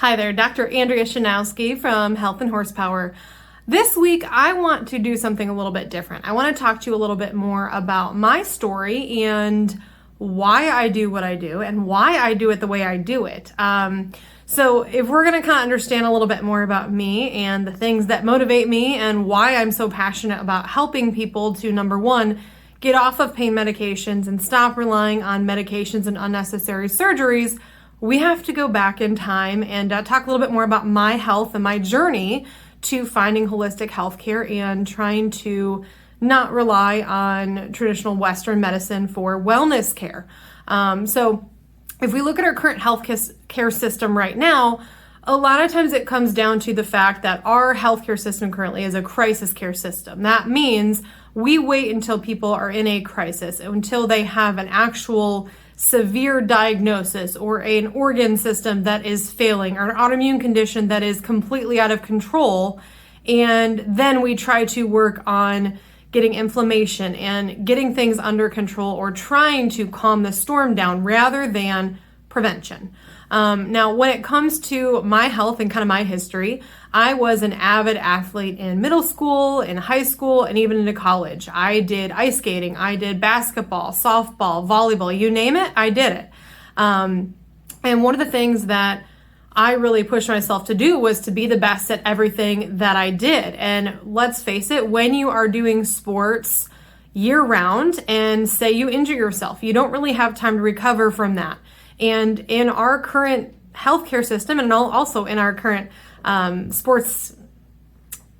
Hi there, Dr. Andrea Shanowski from Health and Horsepower. This week, I want to do something a little bit different. I want to talk to you a little bit more about my story and why I do what I do and why I do it the way I do it. So if we're going to kind of understand a little bit more about me and the things that motivate me and why I'm so passionate about helping people to, number one, get off of pain medications and stop relying on medications and unnecessary surgeries, we have to go back in time and talk a little bit more about my health and my journey to finding holistic healthcare and trying to not rely on traditional Western medicine for wellness care. So if we look at our current healthcare system right now, a lot of times it comes down to the fact that our healthcare system currently is a crisis care system. That means we wait until people are in a crisis, until they have an actual severe diagnosis or an organ system that is failing or an autoimmune condition that is completely out of control. And then we try to work on getting inflammation and getting things under control or trying to calm the storm down rather than prevention. Now, when it comes to my health and kind of my history, I was an avid athlete in middle school, in high school, and even into college. I did ice skating, I did basketball, softball, volleyball, you name it, I did it. And one of the things that I really pushed myself to do was to be the best at everything that I did. And let's face it, when you are doing sports year round and say you injure yourself, you don't really have time to recover from that. And in our current healthcare system and also in our current sports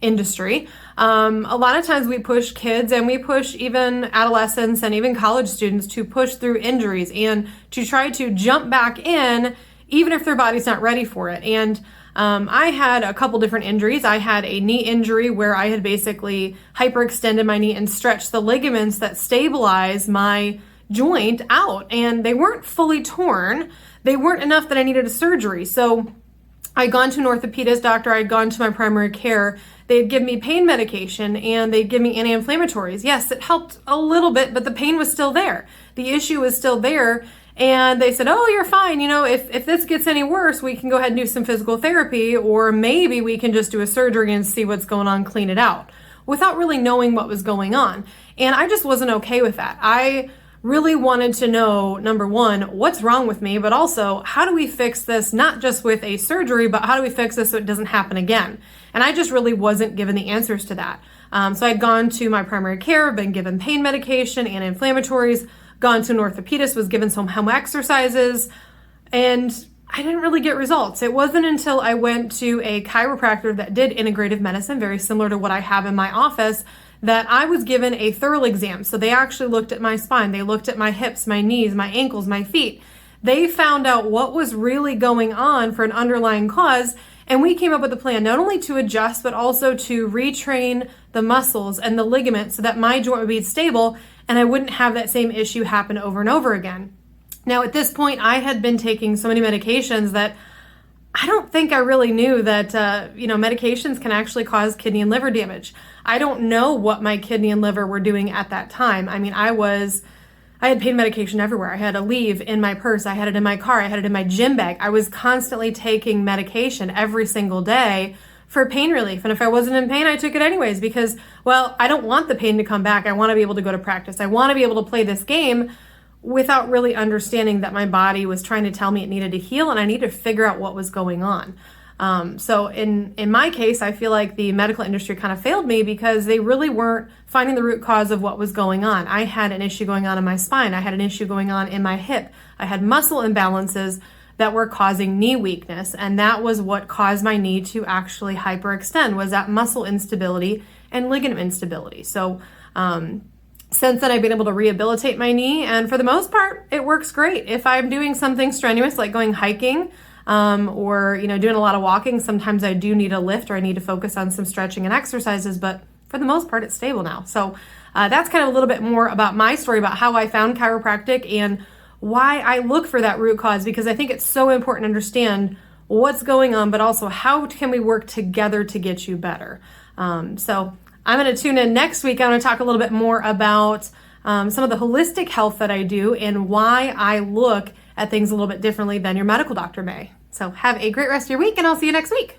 industry, a lot of times we push kids and we push even adolescents and even college students to push through injuries and to try to jump back in even if their body's not ready for it. And I had a couple different injuries. I had a knee injury where I had basically hyperextended my knee and stretched the ligaments that stabilize my joint out, and they weren't fully torn. They weren't enough that I needed a surgery. So I'd gone to an orthopedist doctor, I'd gone to my primary care, they'd give me pain medication and they'd give me anti-inflammatories. Yes, it helped a little bit, but the pain was still there. The issue was still there. And they said, oh, you're fine. You know, if this gets any worse, we can go ahead and do some physical therapy, or maybe we can just do a surgery and see what's going on, clean it out, without really knowing what was going on. And I just wasn't okay with that. I really wanted to know, number one, what's wrong with me, but also how do we fix this, not just with a surgery, but how do we fix this so it doesn't happen again? And I just really wasn't given the answers to that. So I'd gone to my primary care, been given pain medication, anti-inflammatories, gone to an orthopedist, was given some home exercises, and I didn't really get results. It wasn't until I went to a chiropractor that did integrative medicine, very similar to what I have in my office, that I was given a thorough exam. So they actually looked at my spine, they looked at my hips, my knees, my ankles, my feet. They found out what was really going on for an underlying cause, and we came up with a plan not only to adjust, but also to retrain the muscles and the ligaments so that my joint would be stable and I wouldn't have that same issue happen over and over again. Now, at this point, I had been taking so many medications that I don't think I really knew that, medications can actually cause kidney and liver damage. I don't know what my kidney and liver were doing at that time. I mean, I had pain medication everywhere. I had Aleve in my purse. I had it in my car. I had it in my gym bag. I was constantly taking medication every single day for pain relief. And if I wasn't in pain, I took it anyways because, well, I don't want the pain to come back. I want to be able to go to practice. I want to be able to play this game without really understanding that my body was trying to tell me it needed to heal and I needed to figure out what was going on. So in my case, I feel like the medical industry kind of failed me because they really weren't finding the root cause of what was going on. I had an issue going on in my spine. I had an issue going on in my hip. I had muscle imbalances that were causing knee weakness. And that was what caused my knee to actually hyperextend, was that muscle instability and ligament instability. So, since then, I've been able to rehabilitate my knee, and for the most part, it works great. If I'm doing something strenuous like going hiking or doing a lot of walking, sometimes I do need a lift or I need to focus on some stretching and exercises, but for the most part, it's stable now. So that's kind of a little bit more about my story, about how I found chiropractic and why I look for that root cause, because I think it's so important to understand what's going on, but also how can we work together to get you better. So I'm going to tune in next week. I'm going to talk a little bit more about some of the holistic health that I do and why I look at things a little bit differently than your medical doctor may. So have a great rest of your week, and I'll see you next week.